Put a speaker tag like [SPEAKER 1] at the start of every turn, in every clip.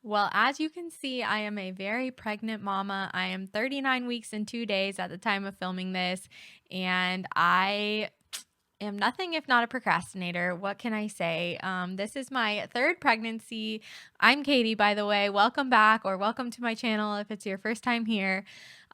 [SPEAKER 1] Well, as you can see, I am a very pregnant mama. I am 39 weeks and 2 days at the time of filming this, and I am nothing if not a procrastinator. What can I say? This is my third pregnancy. I'm Katie, by the way. Welcome back, or welcome to my channel if it's your first time here.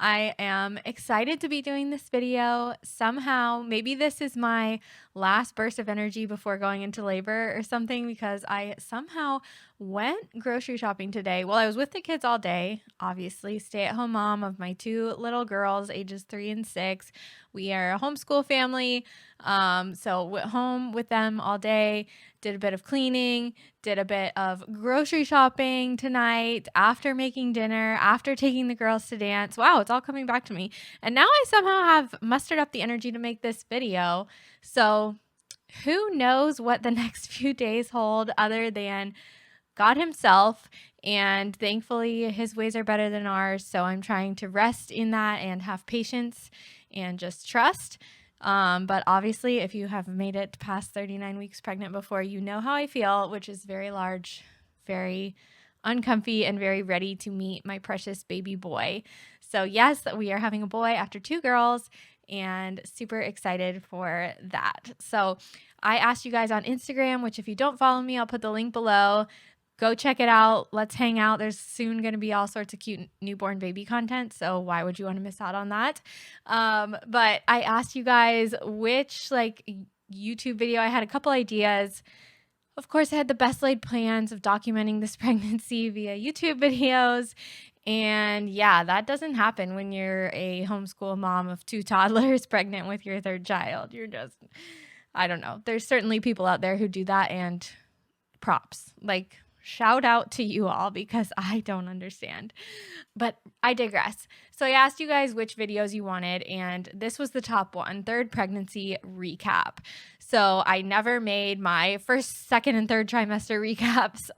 [SPEAKER 1] I am excited to be doing this video. Somehow, maybe this is my last burst of energy before going into labor or something, because I somehow went grocery shopping today. Well, I was with the kids all day, obviously, stay-at-home mom of my two little girls, ages 3 and 6. We are a homeschool family. So went home with them all day, did a bit of cleaning, did a bit of grocery shopping tonight after making dinner, after taking the girls to dance. Wow, it's all coming back to me. And now I somehow have mustered up the energy to make this video. So who knows what the next few days hold other than God himself, and thankfully his ways are better than ours. So I'm trying to rest in that and have patience and just trust. But obviously, if you have made it past 39 weeks pregnant before, you know how I feel, which is very large, very uncomfy, and very ready to meet my precious baby boy. So yes, we are having a boy after 2 girls, and super excited for that. So I asked you guys on Instagram, which if you don't follow me, I'll put the link below. Go check it out. Let's hang out. There's soon going to be all sorts of cute newborn baby content, so why would you want to miss out on that? But I asked you guys which YouTube video. I had a couple ideas. Of course, I had the best laid plans of documenting this pregnancy via YouTube videos. And yeah, that doesn't happen when you're a homeschool mom of 2 toddlers pregnant with your third child. You're just, I don't know. There's certainly people out there who do that, and props. Shout out to you all, because I don't understand. But I digress. So I asked you guys which videos you wanted, and this was the top one: third pregnancy recap. So I never made my first, second, and third trimester recaps.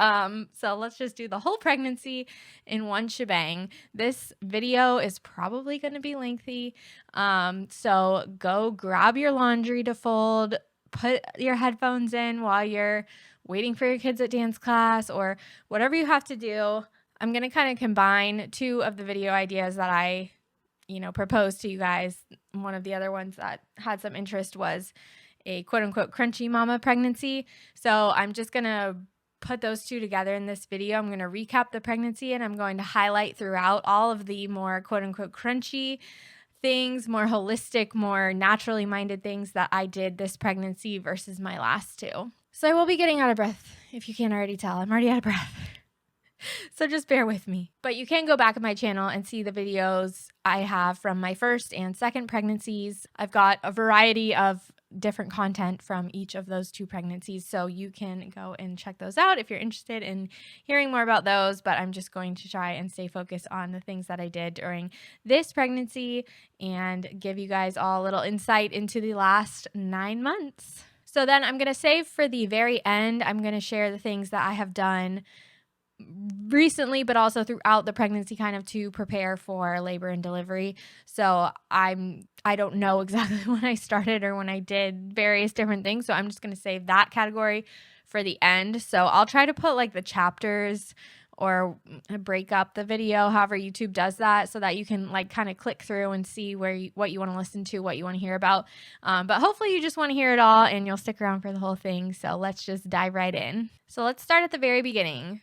[SPEAKER 1] So let's just do the whole pregnancy in one shebang. This video is probably going to be lengthy. So go grab your laundry to fold, put your headphones in while you're waiting for your kids at dance class, or whatever you have to do. I'm going to kind of combine two of the video ideas that I, proposed to you guys. One of the other ones that had some interest was a quote unquote crunchy mama pregnancy. So I'm just going to put those two together in this video. I'm going to recap the pregnancy, and I'm going to highlight throughout all of the more quote unquote crunchy things, more holistic, more naturally minded things that I did this pregnancy versus my last two. So I will be getting out of breath, if you can't already tell. I'm already out of breath. So just bear with me. But you can go back on my channel and see the videos I have from my first and second pregnancies. I've got a variety of different content from each of those 2 pregnancies, so you can go and check those out if you're interested in hearing more about those. But I'm just going to try and stay focused on the things that I did during this pregnancy and give you guys all a little insight into the last 9 months. So then I'm going to save for the very end. I'm going to share the things that I have done recently, but also throughout the pregnancy, kind of to prepare for labor and delivery. So I don't know exactly when I started or when I did various different things. So I'm just going to save that category for the end. So I'll try to put the chapters or break up the video, however YouTube does that, so that you can kind of click through and see what you want to listen to, what you want to hear about. But hopefully you just want to hear it all and you'll stick around for the whole thing. So let's just dive right in. So let's start at the very beginning.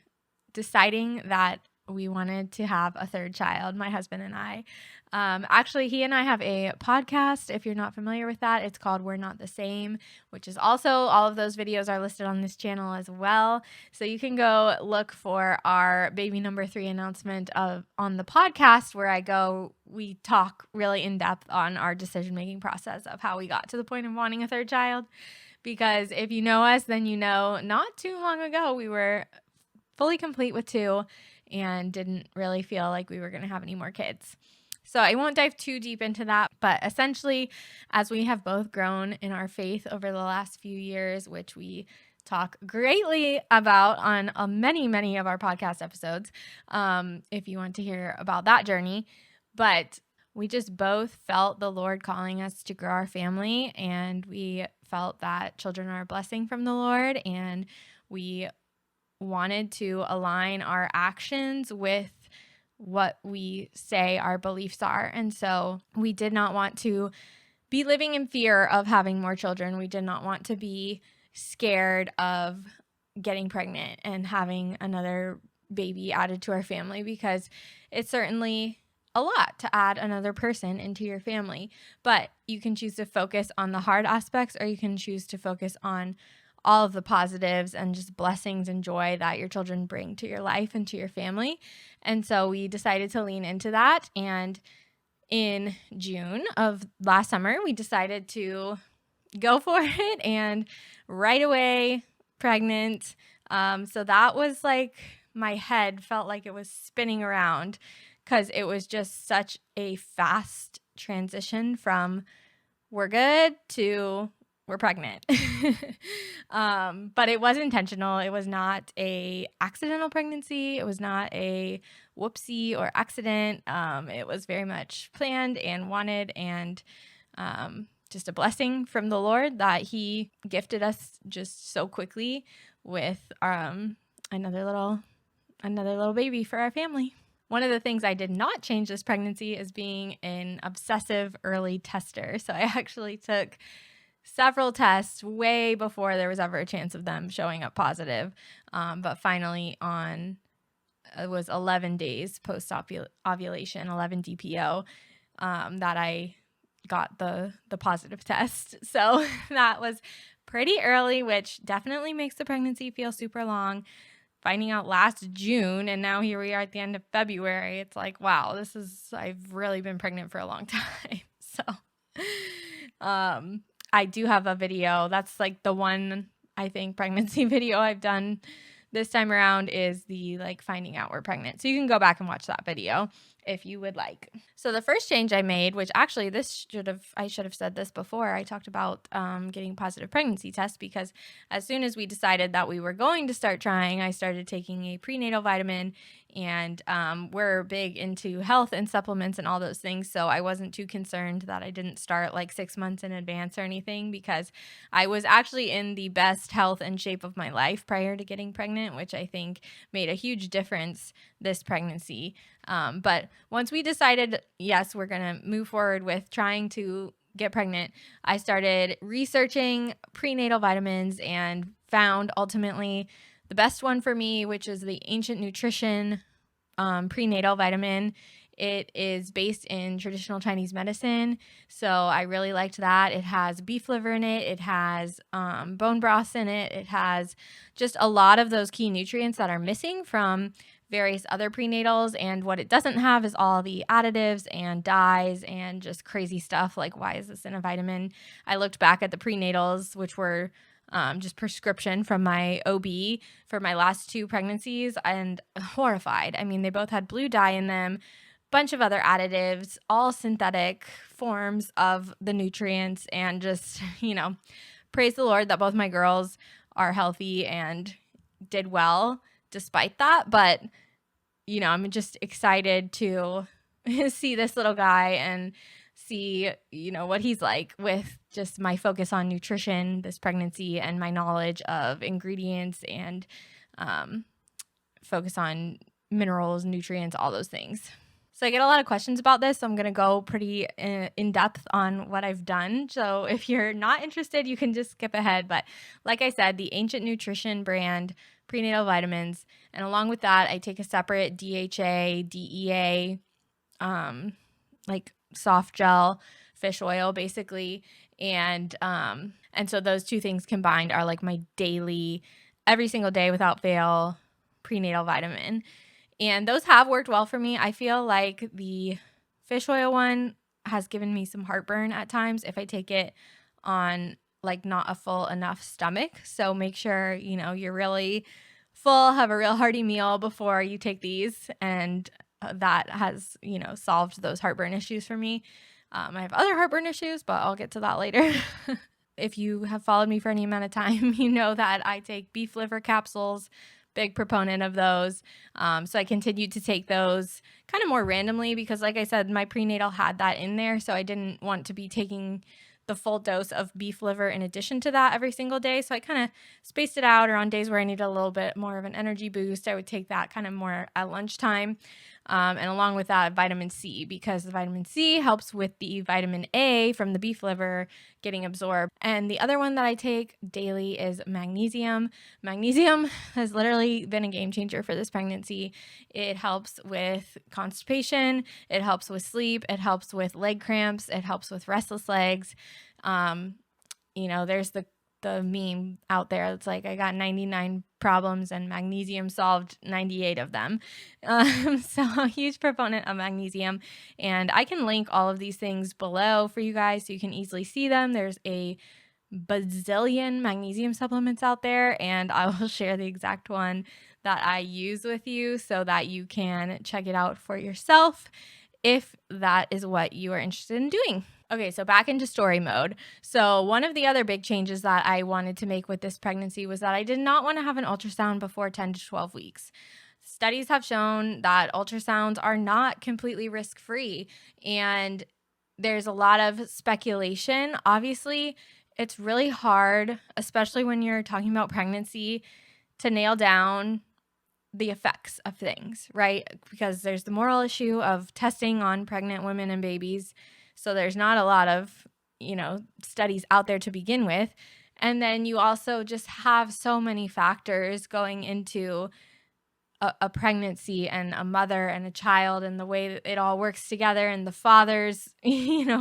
[SPEAKER 1] Deciding that we wanted to have a third child, my husband and I. Actually, he and I have a podcast. If you're not familiar with that, it's called We're Not the Same, which is also, all of those videos are listed on this channel as well. So you can go look for our baby number 3 announcement on the podcast, where we talk really in depth on our decision-making process of how we got to the point of wanting a third child. Because if you know us, then you know not too long ago we were fully complete with 2 and didn't really feel like we were going to have any more kids. So I won't dive too deep into that, but essentially, as we have both grown in our faith over the last few years, which we talk greatly about on many, many of our podcast episodes, if you want to hear about that journey, but we just both felt the Lord calling us to grow our family, and we felt that children are a blessing from the Lord, and we wanted to align our actions with what we say our beliefs are. And so we did not want to be living in fear of having more children. We did not want to be scared of getting pregnant and having another baby added to our family, because it's certainly a lot to add another person into your family. But you can choose to focus on the hard aspects, or you can choose to focus on all of the positives and just blessings and joy that your children bring to your life and to your family. And so we decided to lean into that. And in June of last summer, we decided to go for it, and right away pregnant. So that was like, my head felt like it was spinning around, because it was just such a fast transition from we're good to we're pregnant. But it was intentional. It was not a accidental pregnancy. It was not a whoopsie or accident. It was very much planned and wanted, and just a blessing from the Lord that He gifted us just so quickly with another little baby for our family. One of the things I did not change this pregnancy is being an obsessive early tester. So I actually took several tests way before there was ever a chance of them showing up positive. But finally it was 11 days post-ovulation, 11 DPO, that I got the positive test. So that was pretty early, which definitely makes the pregnancy feel super long. Finding out last June, and now here we are at the end of February. It's like, wow, I've really been pregnant for a long time. So I do have a video. That's like the one, I think, pregnancy video I've done this time around, is the like finding out we're pregnant. So you can go back and watch that video if you would like. So the first change I made, which actually I should have said this before I talked about getting positive pregnancy tests, because as soon as we decided that we were going to start trying, I started taking a prenatal vitamin, and we're big into health and supplements and all those things. So I wasn't too concerned that I didn't start like 6 months in advance or anything, because I was actually in the best health and shape of my life prior to getting pregnant, which I think made a huge difference this pregnancy. But once we decided, yes, we're going to move forward with trying to get pregnant, I started researching prenatal vitamins and found ultimately the best one for me, which is the Ancient Nutrition prenatal vitamin. It is based in traditional Chinese medicine, so I really liked that. It has beef liver in it. It has bone broths in it. It has just a lot of those key nutrients that are missing from various other prenatals, and what it doesn't have is all the additives and dyes and just crazy stuff like, why is this in a vitamin? I looked back at the prenatals, which were just prescription from my OB for my last 2 pregnancies, and horrified. I mean, they both had blue dye in them, bunch of other additives, all synthetic forms of the nutrients, and just, praise the Lord that both my girls are healthy and did well despite that. But, I'm just excited to see this little guy and see, what he's like with just my focus on nutrition this pregnancy and my knowledge of ingredients and focus on minerals, nutrients, all those things. So I get a lot of questions about this, so I'm going to go pretty in depth on what I've done. So if you're not interested, you can just skip ahead. But like I said, the Ancient Nutrition brand prenatal vitamins, and along with that, I take a separate DHA, DEA, like soft gel, fish oil, basically. And so those 2 things combined are like my daily, every single day without fail, prenatal vitamin. And those have worked well for me. I feel like the fish oil one has given me some heartburn at times if I take it on like not a full enough stomach. So make sure, you're really full, have a real hearty meal before you take these. And that has, solved those heartburn issues for me. I have other heartburn issues, but I'll get to that later. If you have followed me for any amount of time, you know that I take beef liver capsules, big proponent of those. So I continued to take those kind of more randomly because, like I said, my prenatal had that in there. So I didn't want to be taking the full dose of beef liver in addition to that every single day. So I kind of spaced it out, or on days where I needed a little bit more of an energy boost, I would take that kind of more at lunchtime. And along with that, vitamin C, because the vitamin C helps with the vitamin A from the beef liver getting absorbed. And the other one that I take daily is magnesium. Magnesium has literally been a game changer for this pregnancy. It helps with constipation, it helps with sleep, it helps with leg cramps, it helps with restless legs. There's the meme out there that's like, I got 99 problems and magnesium solved 98 of them. So a huge proponent of magnesium, and I can link all of these things below for you guys so you can easily see them. There's a bazillion magnesium supplements out there, and I will share the exact one that I use with you so that you can check it out for yourself if that is what you are interested in doing. Okay, so back into story mode. So one of the other big changes that I wanted to make with this pregnancy was that I did not want to have an ultrasound before 10 to 12 weeks. Studies have shown that ultrasounds are not completely risk-free, and there's a lot of speculation. Obviously, it's really hard, especially when you're talking about pregnancy, to nail down the effects of things, right? Because there's the moral issue of testing on pregnant women and babies. So there's not a lot of, studies out there to begin with. And then you also just have so many factors going into a pregnancy and a mother and a child, and the way that it all works together, and the father's,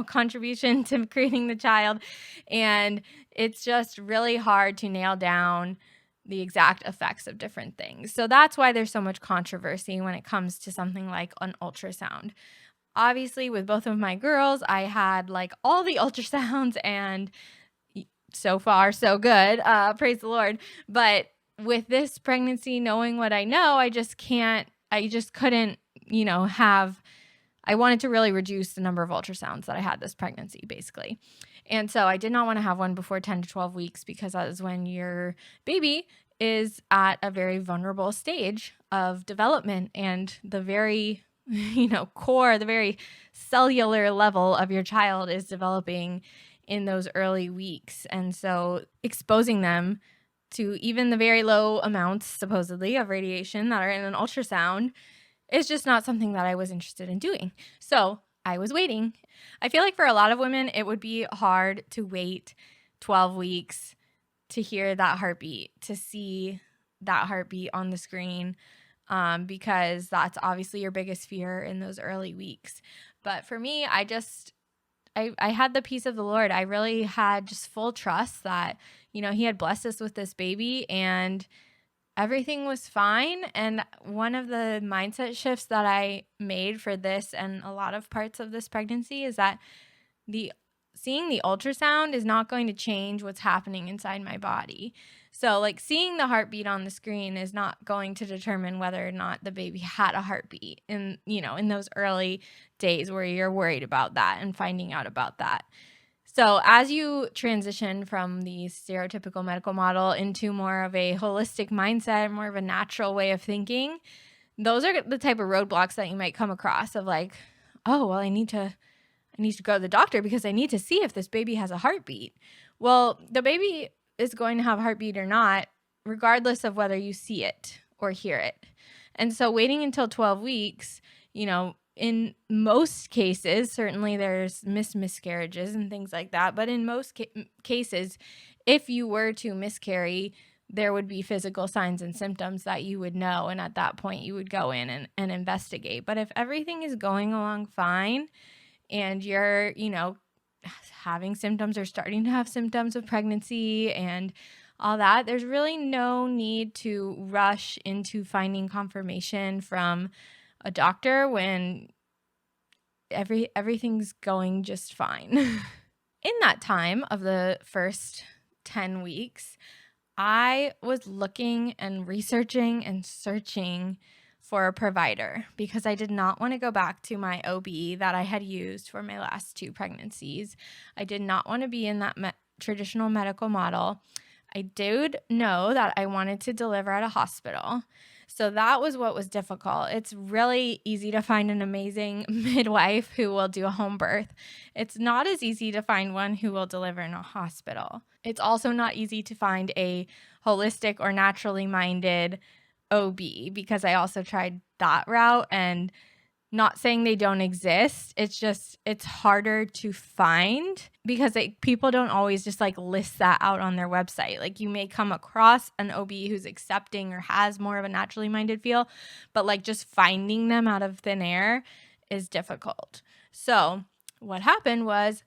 [SPEAKER 1] contribution to creating the child. And it's just really hard to nail down the exact effects of different things. So that's why there's so much controversy when it comes to something like an ultrasound. Obviously, with both of my girls, I had like all the ultrasounds, and so far so good, praise the Lord. But with this pregnancy, knowing what I know, I just couldn't, I wanted to really reduce the number of ultrasounds that I had this pregnancy, basically. And so I did not want to have one before 10 to 12 weeks, because that is when your baby is at a very vulnerable stage of development, and the very core, the very cellular level of your child is developing in those early weeks. And so exposing them to even the very low amounts, supposedly, of radiation that are in an ultrasound is just not something that I was interested in doing. So I was waiting. I feel like for a lot of women, it would be hard to wait 12 weeks to hear that heartbeat, to see that heartbeat on the screen. Because that's obviously your biggest fear in those early weeks. But for me, I had the peace of the Lord. I really had just full trust that, he had blessed us with this baby, and everything was fine. And one of the mindset shifts that I made for this and a lot of parts of this pregnancy is that seeing the ultrasound is not going to change what's happening inside my body. So like seeing the heartbeat on the screen is not going to determine whether or not the baby had a heartbeat in those early days where you're worried about that and finding out about that. So as you transition from the stereotypical medical model into more of a holistic mindset, more of a natural way of thinking, those are the type of roadblocks that you might come across of like, oh, well, I need to go to the doctor because I need to see if this baby has a heartbeat. Well, the baby is going to have a heartbeat or not, regardless of whether you see it or hear it. And so waiting until 12 weeks, in most cases, certainly there's miscarriages and things like that, but in most cases, if you were to miscarry, there would be physical signs and symptoms that you would know, and at that point you would go in and investigate. But if everything is going along fine and you're, having symptoms or starting to have symptoms of pregnancy and all that, there's really no need to rush into finding confirmation from a doctor when everything's going just fine. In that time of the first 10 weeks, I was looking and researching and searching for a provider because I did not want to go back to my OB that I had used for my last 2 pregnancies. I did not want to be in that traditional medical model. I did know that I wanted to deliver at a hospital. So that was what was difficult. It's really easy to find an amazing midwife who will do a home birth. It's not as easy to find one who will deliver in a hospital. It's also not easy to find a holistic or naturally minded OB, because I also tried that route, and not saying they don't exist. It's just, it's harder to find because people don't always just like list that out on their website. Like you may come across an OB who's accepting or has more of a naturally minded feel, but like just finding them out of thin air is difficult. So what happened was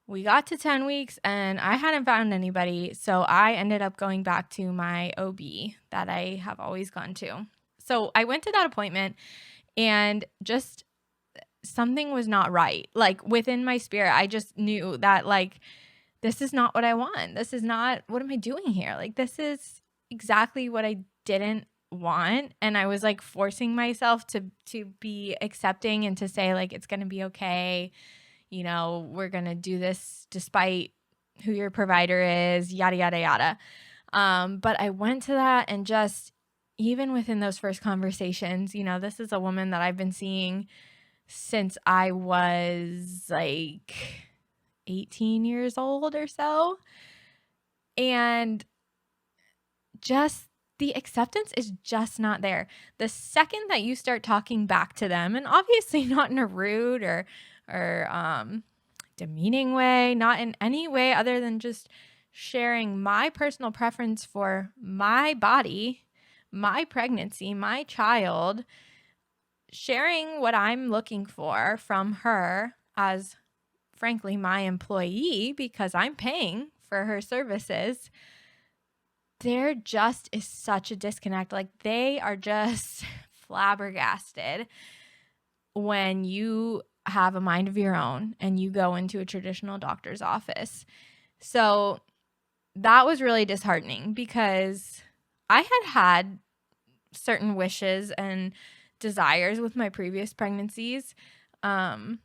[SPEAKER 1] we got to 10 weeks and I hadn't found anybody. So I ended up going back to my OB that I have always gone to. So I went to that appointment and just something was not right. Like within my spirit, I just knew that like, this is not what I want. This is not, what am I doing here? Like, this is exactly what I didn't want. And I was like forcing myself to be accepting and to say like, it's going to be okay. You know, we're going to do this despite who your provider is, yada, yada, yada. But I went to that and just, even within those first conversations, you know, this is a woman that I've been seeing since I was like 18 years old or so. And just the acceptance is just not there. The second that you start talking back to them, and obviously not in a rude or demeaning way, not in any way other than just sharing my personal preference for my body, my pregnancy, my child, sharing what I'm looking for from her as, frankly, my employee, because I'm paying for her services, there just is such a disconnect. Like they are just flabbergasted when you have a mind of your own and you go into a traditional doctor's office. So that was really disheartening because I had certain wishes and desires with my previous pregnancies. I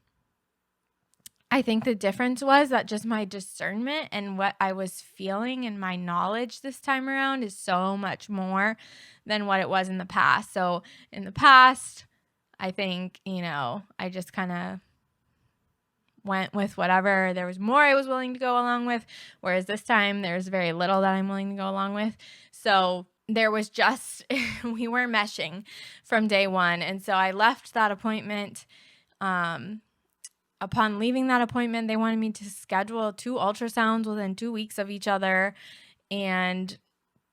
[SPEAKER 1] think the difference was that just my discernment and what I was feeling and my knowledge this time around is so much more than what it was in the past. So in the past, I think, you know, I just kind of went with whatever. There was more I was willing to go along with, whereas this time there's very little that I'm willing to go along with. So there was just, we were meshing from day one. And so I left that appointment. Upon leaving that appointment, they wanted me to schedule 2 ultrasounds within 2 weeks of each other and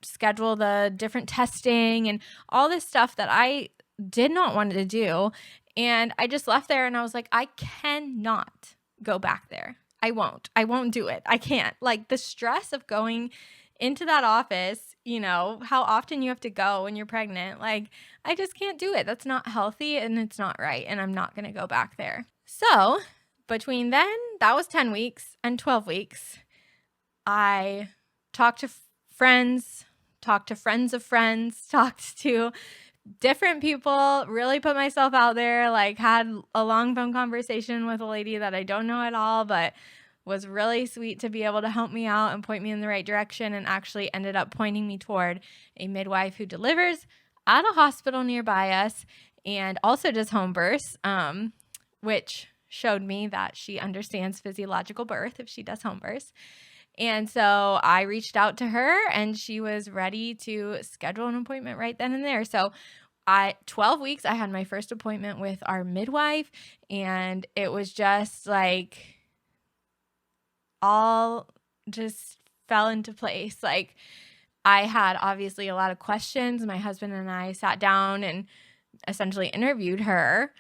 [SPEAKER 1] schedule the different testing and all this stuff that I did not want to do. And I just left there and I was like, I cannot go back there. I won't do it. I can't. Like the stress of going into that office, you know, how often you have to go when you're pregnant. Like I just can't do it. That's not healthy and it's not right. And I'm not going to go back there. So between then, that was 10 weeks and 12 weeks, I talked to friends, talked to friends of friends, talked to different people, really put myself out there, like had a long phone conversation with a lady that I don't know at all, but was really sweet to be able to help me out and point me in the right direction, and actually ended up pointing me toward a midwife who delivers at a hospital nearby us and also does home births, which showed me that she understands physiological birth if she does home births. And so I reached out to her and she was ready to schedule an appointment right then and there. So 12 weeks, I had my first appointment with our midwife, and it was just like all just fell into place. Like I had obviously a lot of questions. My husband and I sat down and essentially interviewed her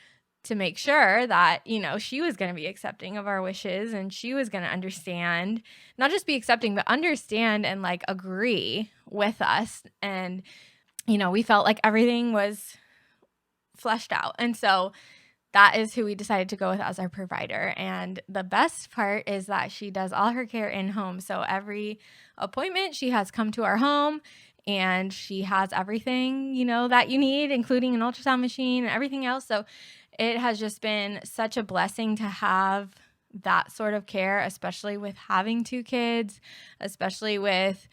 [SPEAKER 1] to make sure that, you know, she was going to be accepting of our wishes and she was going to understand, not just be accepting, but understand and like agree with us. And, you know, we felt like everything was fleshed out. And so that is who we decided to go with as our provider. And the best part is that she does all her care in home. So every appointment, she has come to our home and she has everything, you know, that you need, including an ultrasound machine and everything else. So it has just been such a blessing to have that sort of care, especially with having 2 kids, especially with,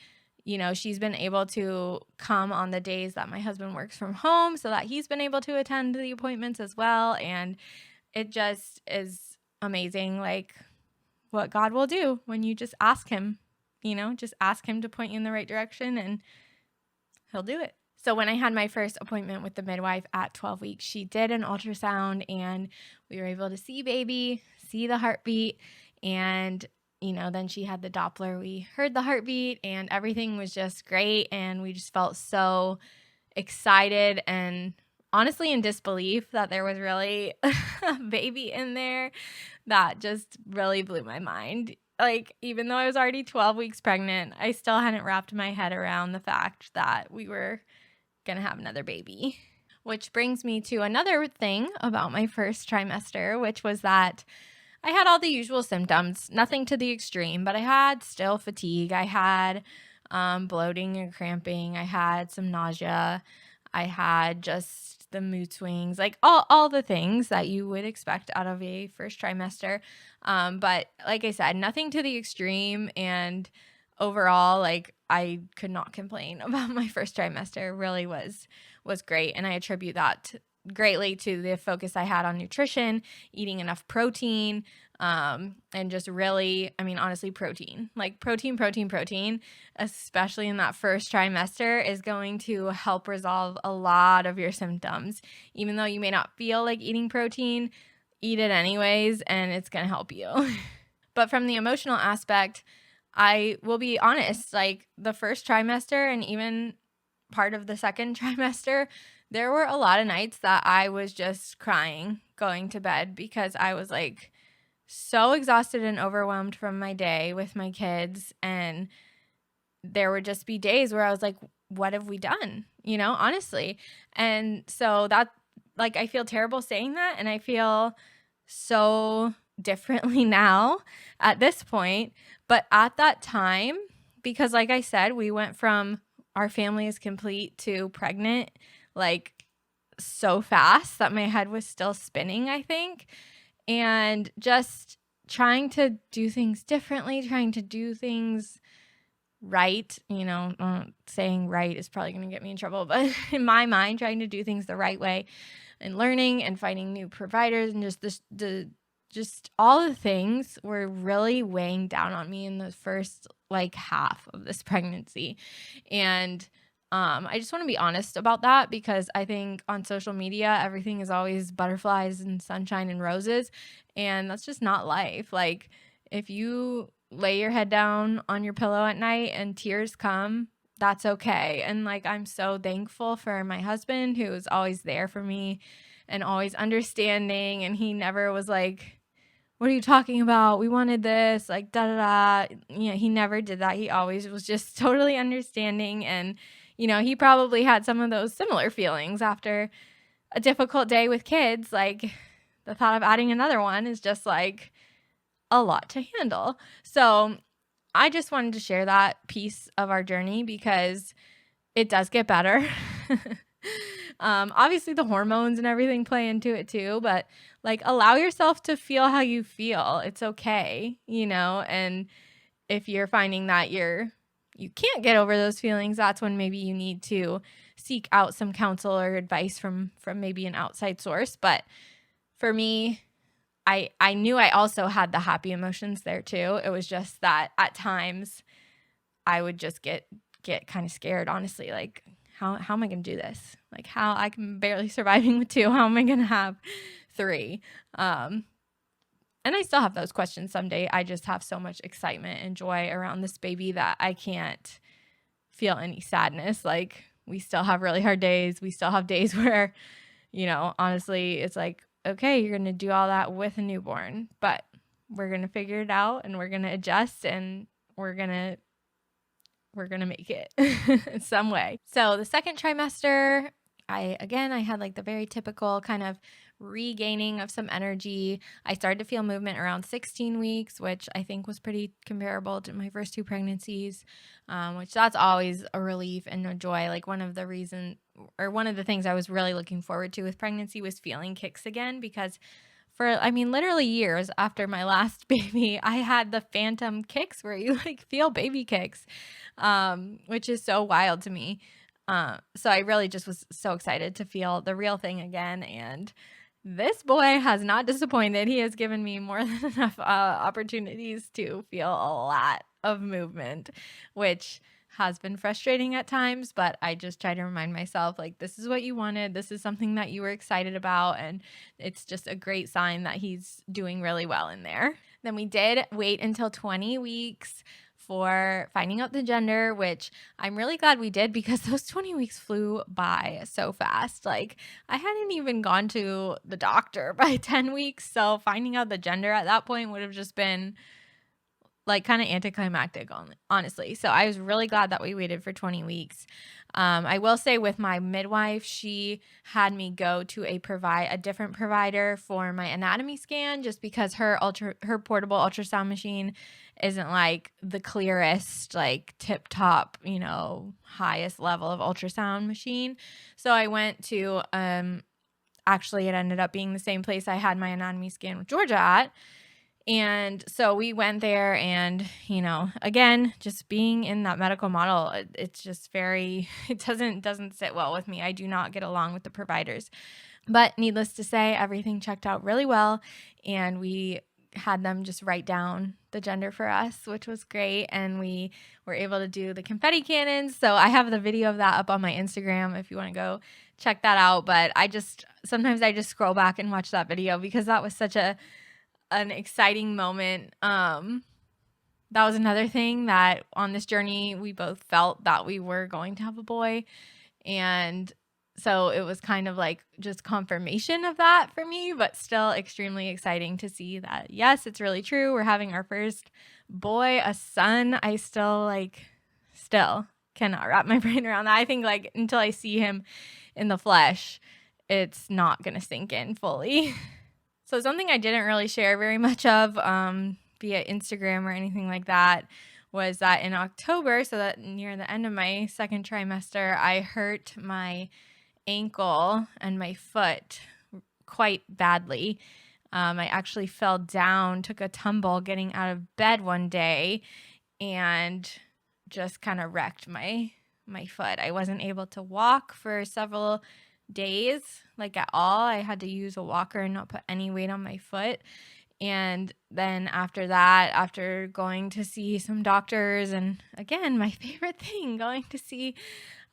[SPEAKER 1] she's been able to come on the days that my husband works from home so that he's been able to attend the appointments as well. And it just is amazing, like what God will do when you just ask him, just ask him to point you in the right direction and he'll do it. So when I had my first appointment with the midwife at 12 weeks, she did an ultrasound and we were able to see baby, see the heartbeat, and then she had the Doppler. We heard the heartbeat and everything was just great. And we just felt so excited and honestly in disbelief that there was really a baby in there. That just really blew my mind. Like, even though I was already 12 weeks pregnant, I still hadn't wrapped my head around the fact that we were going to have another baby. Which brings me to another thing about my first trimester, which was that I had all the usual symptoms, nothing to the extreme, but I had still fatigue. I had bloating and cramping. I had some nausea. I had just the mood swings, like all the things that you would expect out of a first trimester. But like I said, nothing to the extreme. And overall, like I could not complain about my first trimester. It really was great. And I attribute that greatly to the focus I had on nutrition, eating enough protein, and just really, honestly, protein, like protein, especially in that first trimester is going to help resolve a lot of your symptoms. Even though you may not feel like eating protein, eat it anyways, and it's going to help you. But from the emotional aspect, I will be honest, like the first trimester and even part of the second trimester, there were a lot of nights that I was just crying going to bed because I was like so exhausted and overwhelmed from my day with my kids. And there would just be days where I was like, what have we done? Honestly. And so that, like, I feel terrible saying that. And I feel so differently now at this point. But at that time, because like I said, we went from our family is complete to pregnant, like so fast that my head was still spinning, I think. And just trying to do things differently, trying to do things right. Saying right is probably going to get me in trouble, but in my mind, trying to do things the right way and learning and finding new providers and just all the things were really weighing down on me in the first like half of this pregnancy. And I just want to be honest about that because I think on social media, everything is always butterflies and sunshine and roses. And that's just not life. Like if you lay your head down on your pillow at night and tears come, that's okay. And like, I'm so thankful for my husband who is always there for me and always understanding. And he never was like, what are you talking about? We wanted this, like, da-da-da. He never did that. He always was just totally understanding. And, he probably had some of those similar feelings after a difficult day with kids. Like, the thought of adding another one is just, like, a lot to handle. So I just wanted to share that piece of our journey because it does get better. Obviously the hormones and everything play into it too, but like allow yourself to feel how you feel. It's okay, and if you're finding that you can't get over those feelings, that's when maybe you need to seek out some counsel or advice from maybe an outside source. But for me, I knew I also had the happy emotions there too. It was just that at times I would just get kind of scared, honestly, like how am I going to do this? Like how I can barely surviving with 2. How am I going to have 3? And I still have those questions someday. I just have so much excitement and joy around this baby that I can't feel any sadness. Like we still have really hard days. We still have days where, honestly, it's like, okay, you're going to do all that with a newborn, but we're going to figure it out and we're going to adjust and we're going to make it some way. So the second trimester, I had like the very typical kind of regaining of some energy. I started to feel movement around 16 weeks, which I think was pretty comparable to my first 2 pregnancies, which that's always a relief and a joy. Like one of the things I was really looking forward to with pregnancy was feeling kicks again, because for, I mean, literally years after my last baby, I had the phantom kicks where you like feel baby kicks, which is so wild to me. So I really just was so excited to feel the real thing again. And this boy has not disappointed. He has given me more than enough opportunities to feel a lot of movement, which has been frustrating at times, but I just try to remind myself, like, this is what you wanted. This is something that you were excited about. And it's just a great sign that he's doing really well in there. Then we did wait until 20 weeks for finding out the gender, which I'm really glad we did because those 20 weeks flew by so fast. Like, I hadn't even gone to the doctor by 10 weeks. So finding out the gender at that point would have just been like kind of anticlimactic, honestly. So I was really glad that we waited for 20 weeks. I will say with my midwife, she had me go to a different provider for my anatomy scan, just because her portable ultrasound machine isn't like the clearest, like tip top, highest level of ultrasound machine. So I went to, actually it ended up being the same place I had my anatomy scan with Georgia at. And so we went there and, again, just being in that medical model, it's just it doesn't sit well with me. I do not get along with the providers. But needless to say, everything checked out really well. And we had them just write down the gender for us, which was great. And we were able to do the confetti cannons. So I have the video of that up on my Instagram if you want to go check that out. But sometimes I just scroll back and watch that video because that was such an exciting moment. That was another thing that on this journey we both felt that we were going to have a boy, and so it was kind of like just confirmation of that for me, but still extremely exciting to see that yes, it's really true. We're having our first boy, a son. I still cannot wrap my brain around that. I think like until I see him in the flesh, it's not gonna sink in fully. So something I didn't really share very much of via Instagram or anything like that was that in October, so that near the end of my second trimester, I hurt my ankle and my foot quite badly. I actually fell down, took a tumble getting out of bed one day, and just kind of wrecked my foot. I wasn't able to walk for several days, like at all. I had to use a walker and not put any weight on my foot. And then after that, after going to see some doctors, and again, my favorite thing, going to see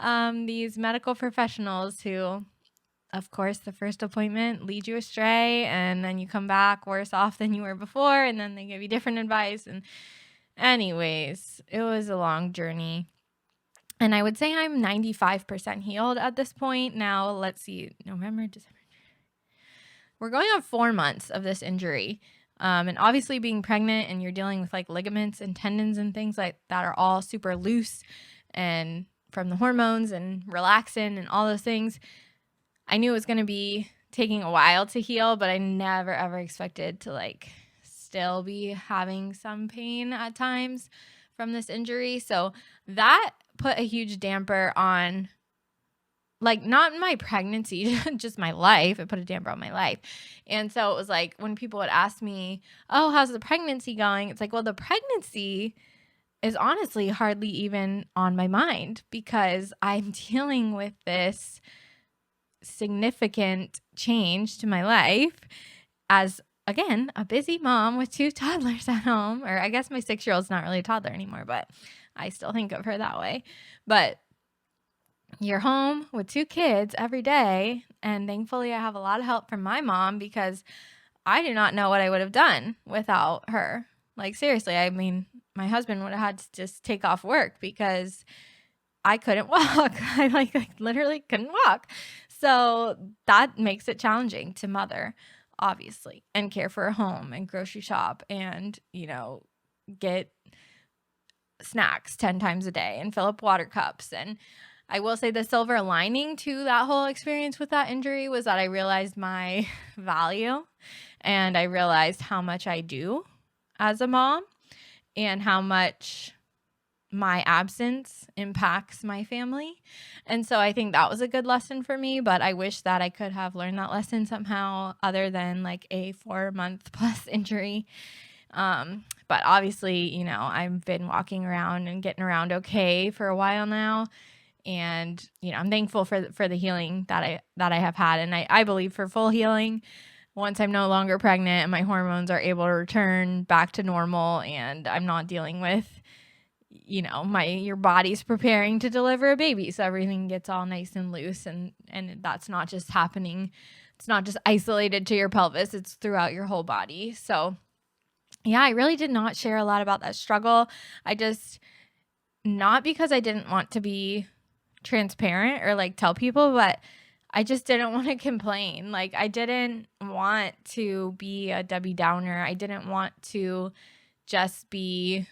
[SPEAKER 1] these medical professionals who, of course, the first appointment lead you astray, and then you come back worse off than you were before, and then they give you different advice. And anyways, it was a long journey. And I would say I'm 95% healed at this point. Now, let's see, November, December. We're going on 4 months of this injury. And obviously being pregnant and you're dealing with like ligaments and tendons and things like that are all super loose and from the hormones and relaxin and all those things. I knew it was going to be taking a while to heal, but I never ever expected to like still be having some pain at times from this injury. So that put a huge damper on, like, not my pregnancy, just my life. It put a damper on my life. And so it was like when people would ask me, oh, how's the pregnancy going? It's like, well, the pregnancy is honestly hardly even on my mind because I'm dealing with this significant change to my life as, again, a busy mom with 2 toddlers at home. Or I guess my 6-year-old's not really a toddler anymore, but I still think of her that way. But you're home with 2 kids every day. And thankfully, I have a lot of help from my mom because I do not know what I would have done without her. Like, seriously, I mean, my husband would have had to just take off work because I couldn't walk. I literally couldn't walk. So that makes it challenging to mother, obviously, and care for a home and grocery shop and, get snacks 10 times a day and fill up water cups. And I will say the silver lining to that whole experience with that injury was that I realized my value and I realized how much I do as a mom and how much my absence impacts my family. And so I think that was a good lesson for me, but I wish that I could have learned that lesson somehow other than like a 4-month plus injury. But obviously, I've been walking around and getting around okay for a while now. And, I'm thankful for the healing that I have had. And I believe for full healing once I'm no longer pregnant and my hormones are able to return back to normal and I'm not dealing with, your body's preparing to deliver a baby. So everything gets all nice and loose and that's not just happening. It's not just isolated to your pelvis. It's throughout your whole body. So yeah, I really did not share a lot about that struggle. Not because I didn't want to be transparent or like tell people, but I just didn't want to complain. Like I didn't want to be a Debbie Downer. I didn't want to just be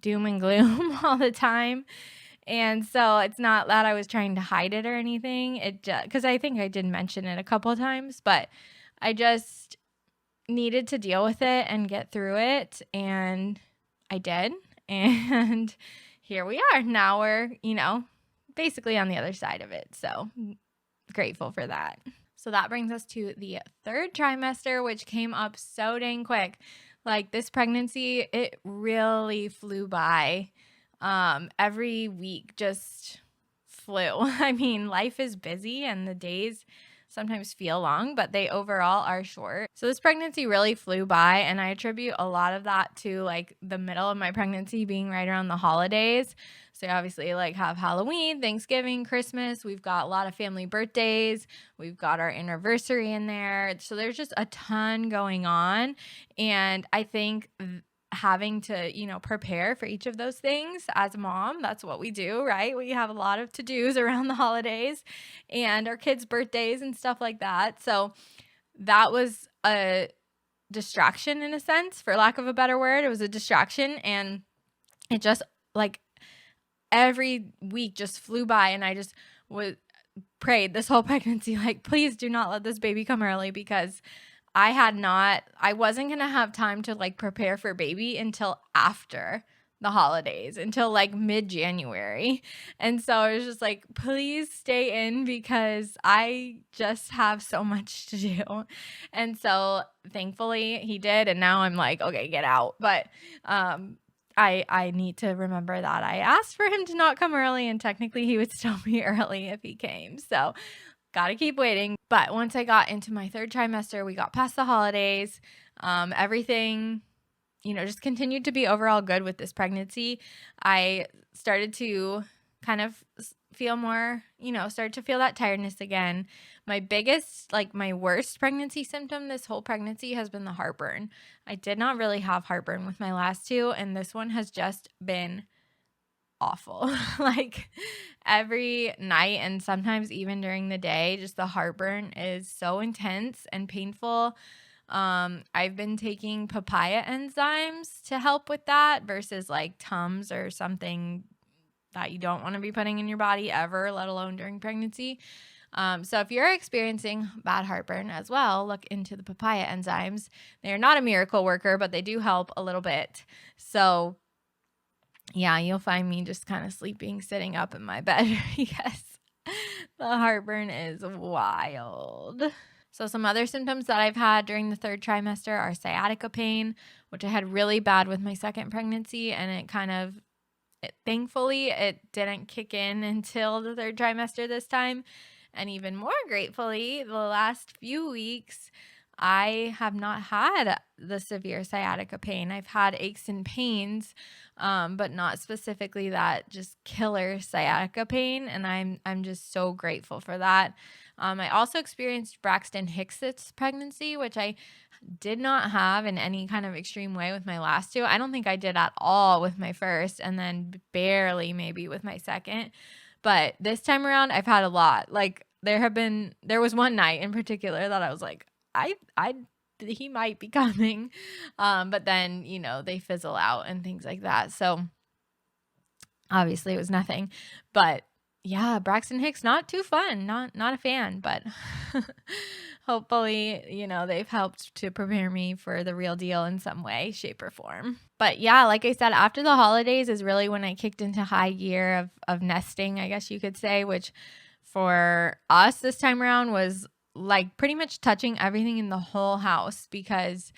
[SPEAKER 1] doom and gloom all the time. And so it's not that I was trying to hide it or anything. It just, because I think I did mention it a couple of times, but I just needed to deal with it and get through it. And I did. And here we are. Now we're, basically on the other side of it. So grateful for that. So that brings us to the 3rd trimester, which came up so dang quick. Like this pregnancy, it really flew by. Every week just flew. I mean, life is busy and the days sometimes feel long, but they overall are short. So this pregnancy really flew by, and I attribute a lot of that to like the middle of my pregnancy being right around the holidays. So obviously like have Halloween, Thanksgiving, Christmas. We've got a lot of family birthdays. We've got our anniversary in there. So there's just a ton going on. And I think having to, prepare for each of those things as a mom, that's what we do, right? We have a lot of to-dos around the holidays and our kids' birthdays and stuff like that. So that was a distraction in a sense, for lack of a better word. It was a distraction, and it just like every week just flew by, and I just prayed this whole pregnancy, like, please do not let this baby come early, because I wasn't going to have time to like prepare for baby until after the holidays, until like mid-January. And so I was just like, please stay in because I just have so much to do. And so thankfully he did. And now I'm like, okay, get out. But, I need to remember that I asked for him to not come early, and technically he would still be early if he came. So got to keep waiting. But once I got into my 3rd trimester, we got past the holidays. Everything, just continued to be overall good with this pregnancy. I started to kind of feel more, started to feel that tiredness again. My worst pregnancy symptom this whole pregnancy has been the heartburn. I did not really have heartburn with my last 2, and this one has just been awful. Like every night and sometimes even during the day, just the heartburn is so intense and painful. I've been taking papaya enzymes to help with that versus like Tums or something that you don't want to be putting in your body ever, let alone during pregnancy. So if you're experiencing bad heartburn as well, look into the papaya enzymes. They're not a miracle worker, but they do help a little bit. So yeah, you'll find me just kind of sleeping, sitting up in my bed because the heartburn is wild. So some other symptoms that I've had during the 3rd trimester are sciatica pain, which I had really bad with my 2nd pregnancy, and thankfully it didn't kick in until the 3rd trimester this time. And even more gratefully, the last few weeks, I have not had the severe sciatica pain. I've had aches and pains, but not specifically that just killer sciatica pain. And I'm just so grateful for that. I also experienced Braxton Hicks' pregnancy, which I did not have in any kind of extreme way with my last 2. I don't think I did at all with my first, and then barely maybe with my 2nd. But this time around, I've had a lot. Like there was one night in particular that I was like, he might be coming. But then, they fizzle out and things like that. So obviously it was nothing, but yeah, Braxton Hicks, not too fun, not a fan, but hopefully, they've helped to prepare me for the real deal in some way, shape, or form. But yeah, like I said, after the holidays is really when I kicked into high gear of nesting, I guess you could say, which for us this time around was like pretty much touching everything in the whole house, because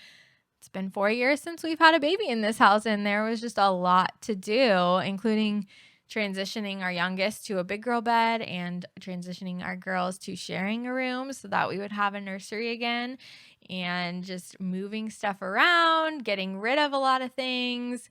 [SPEAKER 1] it's been 4 years since we've had a baby in this house, and there was just a lot to do, including transitioning our youngest to a big girl bed and transitioning our girls to sharing a room so that we would have a nursery again, and just moving stuff around, getting rid of a lot of things,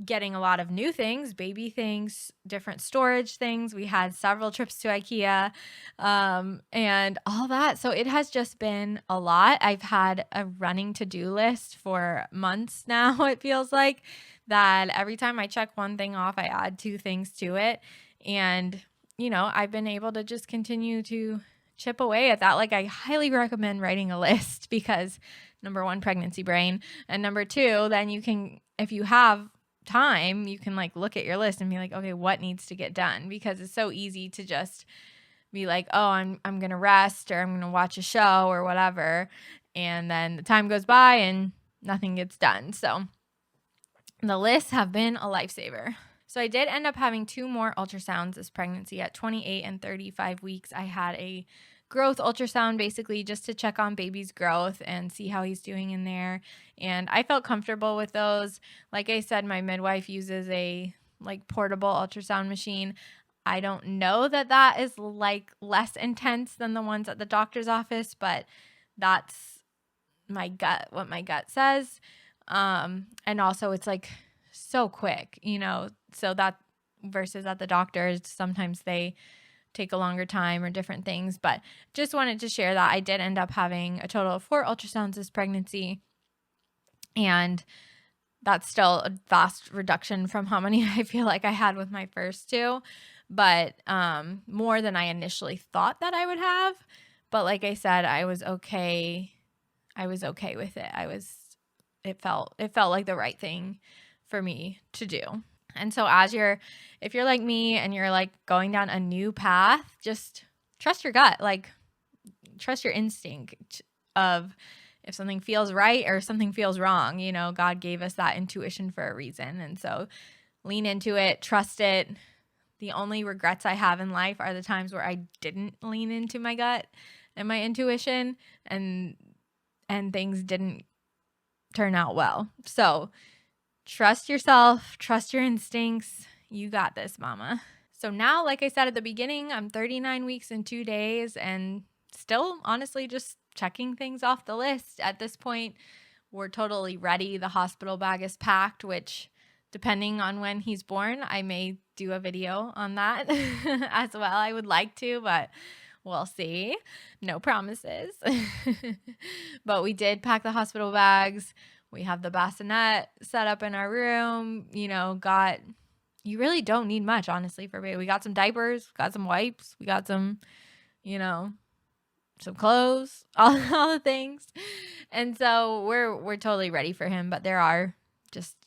[SPEAKER 1] getting a lot of new things, baby things, different storage things. We had several trips to IKEA, and all that. So it has just been a lot. I've had a running to-do list for months now, it feels like, that every time I check one thing off, I add 2 things to it. And, I've been able to just continue to chip away at that. Like, I highly recommend writing a list because, number 1, pregnancy brain. And number 2, then you can, if you have time, you can like look at your list and be like, okay, what needs to get done? Because it's so easy to just be like, oh, I'm going to rest, or I'm going to watch a show or whatever. And then the time goes by and nothing gets done. So the lists have been a lifesaver. So I did end up having 2 more ultrasounds this pregnancy. At 28 and 35 weeks, I had a growth ultrasound, basically just to check on baby's growth and see how he's doing in there. And I felt comfortable with those. Like I said, my midwife uses a like portable ultrasound machine. I don't know that is like less intense than the ones at the doctor's office, but that's what my gut says. And also it's like so quick, so that versus at the doctor's, sometimes they take a longer time or different things. But just wanted to share that I did end up having a total of 4 ultrasounds this pregnancy, and that's still a vast reduction from how many I feel like I had with my first 2, but more than I initially thought that I would have. But like I said, I was okay with it. It felt like the right thing for me to do. And so if you're like me and you're like going down a new path, just trust your gut, like trust your instinct of if something feels right or something feels wrong. God gave us that intuition for a reason. And so lean into it, trust it. The only regrets I have in life are the times where I didn't lean into my gut and my intuition, and things didn't turn out well. So trust yourself, trust your instincts. You got this, mama. So now, like I said at the beginning, I'm 39 weeks and 2 days and still honestly just checking things off the list. At this point, we're totally ready. The hospital bag is packed, which depending on when he's born, I may do a video on that as well. I would like to, but we'll see. No promises. But we did pack the hospital bags. We have the bassinet set up in our room, you really don't need much, honestly, for baby. We got some diapers, got some wipes, we got some, some clothes, all the things. And so we're totally ready for him, but there are just,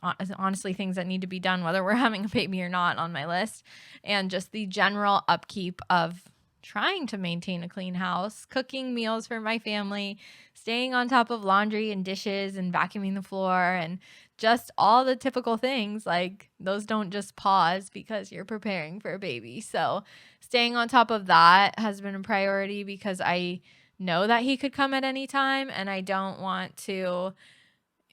[SPEAKER 1] honestly things that need to be done, whether we're having a baby or not, on my list. And just the general upkeep of trying to maintain a clean house, cooking meals for my family, staying on top of laundry and dishes and vacuuming the floor, and just all the typical things. Like, those don't just pause because you're preparing for a baby. So staying on top of that has been a priority because I know that he could come at any time, and I don't want to,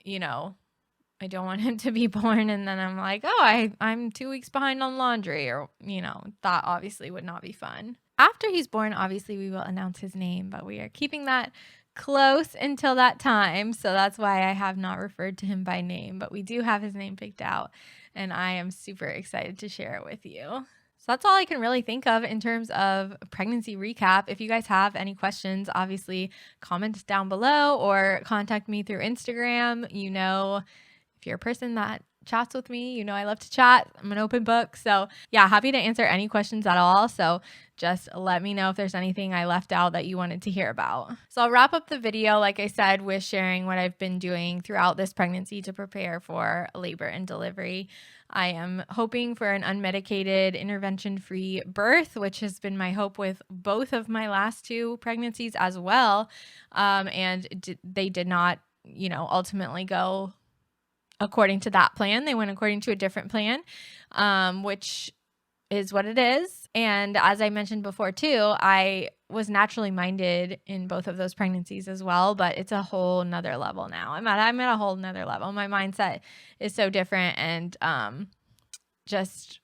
[SPEAKER 1] I don't want him to be born and then I'm like, oh, I'm 2 weeks behind on laundry, or, that obviously would not be fun. After he's born, obviously we will announce his name, but we are keeping that close until that time. So that's why I have not referred to him by name, but we do have his name picked out, and I am super excited to share it with you. So that's all I can really think of in terms of pregnancy recap. If you guys have any questions, obviously comment down below or contact me through Instagram. If you're a person that chats with me. You know, I love to chat. I'm an open book. So yeah, happy to answer any questions at all. So just let me know if there's anything I left out that you wanted to hear about. So I'll wrap up the video, like I said, with sharing what I've been doing throughout this pregnancy to prepare for labor and delivery. I am hoping for an unmedicated, intervention-free birth, which has been my hope with both of my last 2 pregnancies as well. And they did not, ultimately go according to that plan. They went according to a different plan, which is what it is. And as I mentioned before too, I was naturally minded in both of those pregnancies as well, but it's a whole nother level now. I'm at a whole nother level. My mindset is so different, and just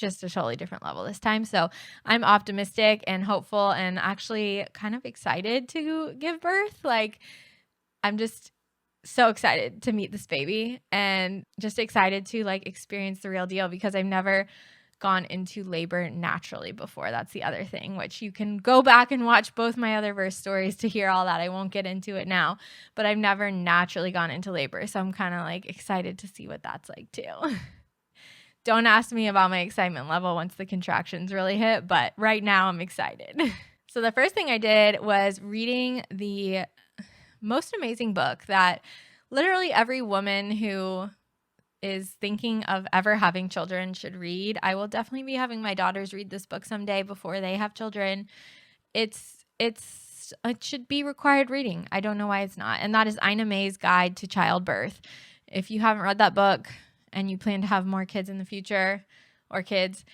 [SPEAKER 1] a totally different level this time. So I'm optimistic and hopeful and actually kind of excited to give birth. Like, I'm just so excited to meet this baby and just excited to experience the real deal, because I've never gone into labor naturally before. That's the other thing, which you can go back and watch both my other birth stories to hear all that. I won't get into it now, but I've never naturally gone into labor. So I'm kind of excited to see what that's like too. Don't ask me about my excitement level once the contractions really hit, but right now I'm excited. So the first thing I did was reading the most amazing book that literally every woman who is thinking of ever having children should read. I will definitely be having my daughters read this book someday before they have children. It should be required reading. I don't know why it's not. And that is Ina May's Guide to Childbirth. If you haven't read that book and you plan to have more kids in the future, or kids,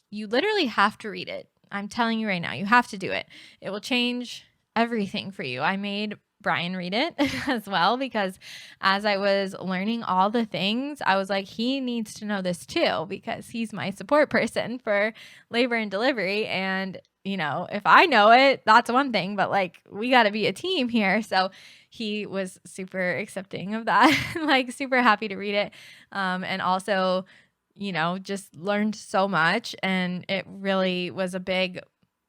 [SPEAKER 1] you literally have to read it. I'm telling you right now, you have to do it. It will change everything for you. I made Brian read it as well, because as I was learning all the things, I was like, he needs to know this too, because he's my support person for labor and delivery. And, if I know it, that's one thing, but we got to be a team here. So he was super accepting of that, super happy to read it. And also, just learned so much. And it really was a big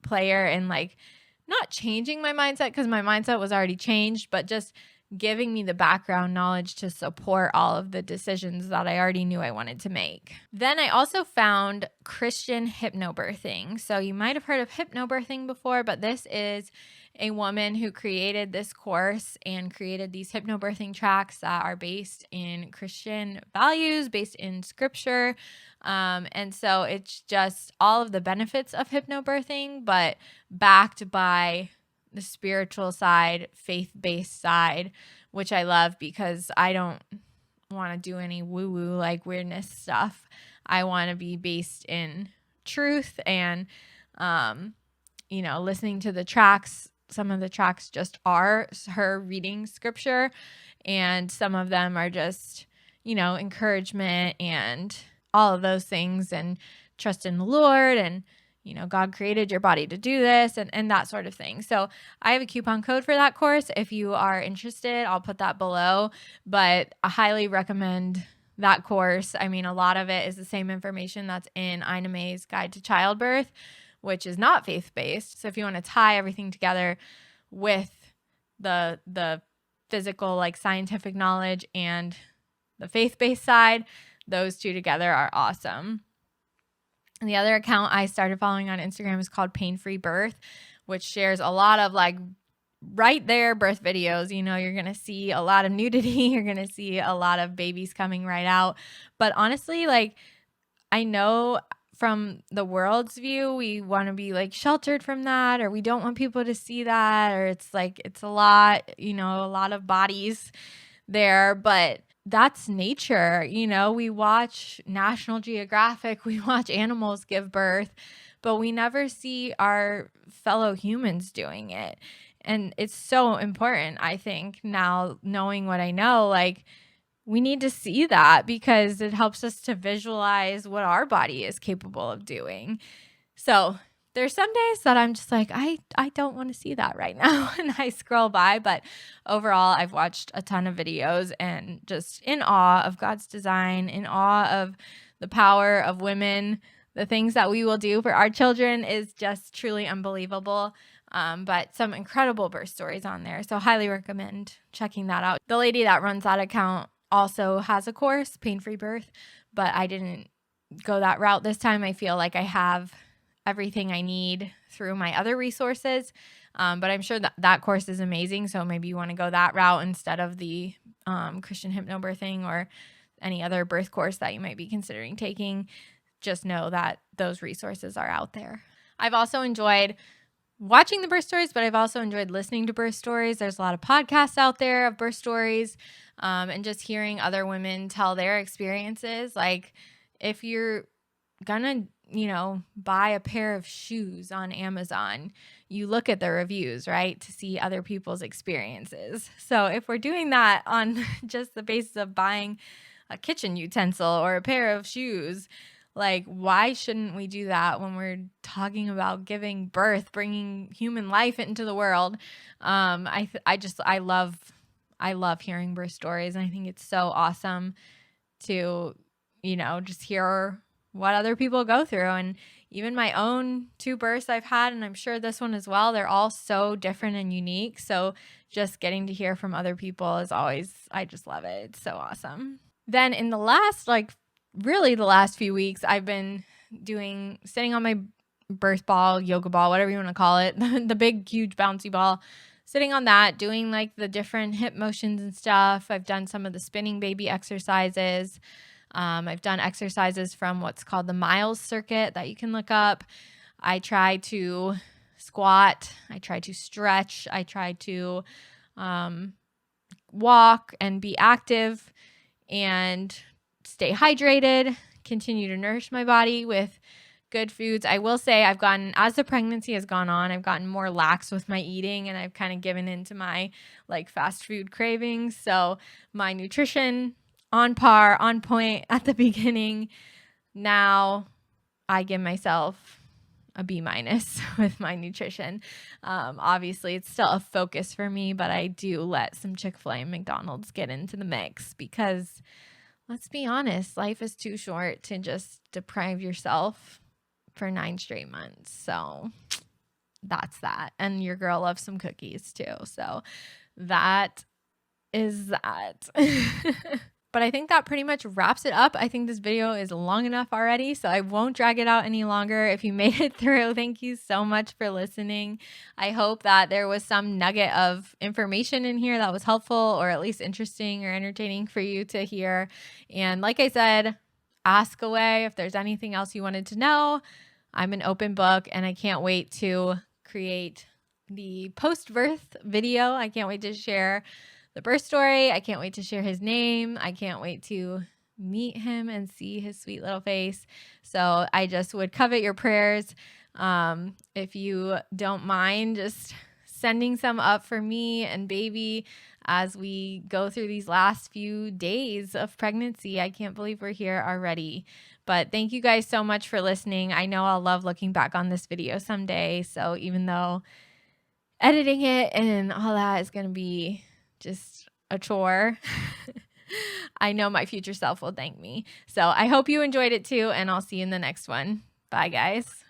[SPEAKER 1] player in not changing my mindset, because my mindset was already changed, but just giving me the background knowledge to support all of the decisions that I already knew I wanted to make. Then I also found Christian hypnobirthing. So you might have heard of hypnobirthing before, but this is a woman who created this course and created these hypnobirthing tracks that are based in Christian values, based in scripture. And so it's just all of the benefits of hypnobirthing, but backed by the spiritual side, faith-based side, which I love, because I don't want to do any woo-woo weirdness stuff. I want to be based in truth and, listening to the tracks. Some of the tracks just are her reading scripture, and some of them are just, encouragement and all of those things, and trust in the Lord, and God created your body to do this, and that sort of thing. So I have a coupon code for that course. If you are interested, I'll put that below, but I highly recommend that course. I mean, a lot of it is the same information that's in Ina May's Guide to Childbirth, which is not faith-based. So if you want to tie everything together with the physical, scientific knowledge and the faith-based side, those two together are awesome. And the other account I started following on Instagram is called Pain Free Birth, which shares a lot of right there birth videos. You're going to see a lot of nudity. You're going to see a lot of babies coming right out. But honestly, I know from the world's view, we want to be sheltered from that, or we don't want people to see that, or it's a lot, a lot of bodies there, but that's nature. We watch National Geographic, we watch animals give birth, but we never see our fellow humans doing it. And it's so important, I think, now knowing what I know, we need to see that, because it helps us to visualize what our body is capable of doing. So there's some days that I'm just I don't want to see that right now, and I scroll by. But overall, I've watched a ton of videos and just in awe of God's design, in awe of the power of women. The things that we will do for our children is just truly unbelievable. But some incredible birth stories on there. So highly recommend checking that out. The lady that runs that account also has a course, Pain Free Birth, but I didn't go that route this time. I feel like I have everything I need through my other resources, but I'm sure that course is amazing. So maybe you want to go that route instead of the Christian hypnobirthing or any other birth course that you might be considering taking. Just know that those resources are out there. I've also enjoyed watching the birth stories, but I've also enjoyed listening to birth stories. There's a lot of podcasts out there of birth stories, and just hearing other women tell their experiences. Like, if you're gonna, buy a pair of shoes on Amazon, you look at the reviews, right, to see other people's experiences. So if we're doing that on just the basis of buying a kitchen utensil or a pair of shoes, like, why shouldn't we do that when we're talking about giving birth, bringing human life into the world? I love hearing birth stories, and I think it's so awesome to, just hear what other people go through. And even my own 2 births I've had, and I'm sure this one as well, they're all so different and unique. So just getting to hear from other people is always, I just love it. It's so awesome. Then in the last few weeks, I've been sitting on my birth ball, yoga ball, whatever you want to call it, the big, huge, bouncy ball, sitting on that, doing like the different hip motions and stuff. I've done some of the spinning baby exercises. I've done exercises from what's called the Miles circuit that you can look up. I try to squat. I try to stretch. I try to walk and be active and stay hydrated, continue to nourish my body with good foods. I will say as the pregnancy has gone on, I've gotten more lax with my eating, and I've kind of given into my fast food cravings. So my nutrition on par, on point at the beginning. Now I give myself a B- with my nutrition. Obviously it's still a focus for me, but I do let some Chick-fil-A and McDonald's get into the mix because, let's be honest, life is too short to just deprive yourself for 9 straight months. So that's that. And your girl loves some cookies too. So that is that. But I think that pretty much wraps it up. I think this video is long enough already, so I won't drag it out any longer. If you made it through, thank you so much for listening. I hope that there was some nugget of information in here that was helpful, or at least interesting or entertaining for you to hear. And like I said, ask away if there's anything else you wanted to know. I'm an open book, and I can't wait to create the post-birth video. I can't wait to share the birth story. I can't wait to share his name. I can't wait to meet him and see his sweet little face. So I just would covet your prayers. If you don't mind just sending some up for me and baby as we go through these last few days of pregnancy. I can't believe we're here already. But thank you guys so much for listening. I know I'll love looking back on this video someday. So even though editing it and all that is going to be just a chore, I know my future self will thank me. So I hope you enjoyed it too, and I'll see you in the next one. Bye, guys.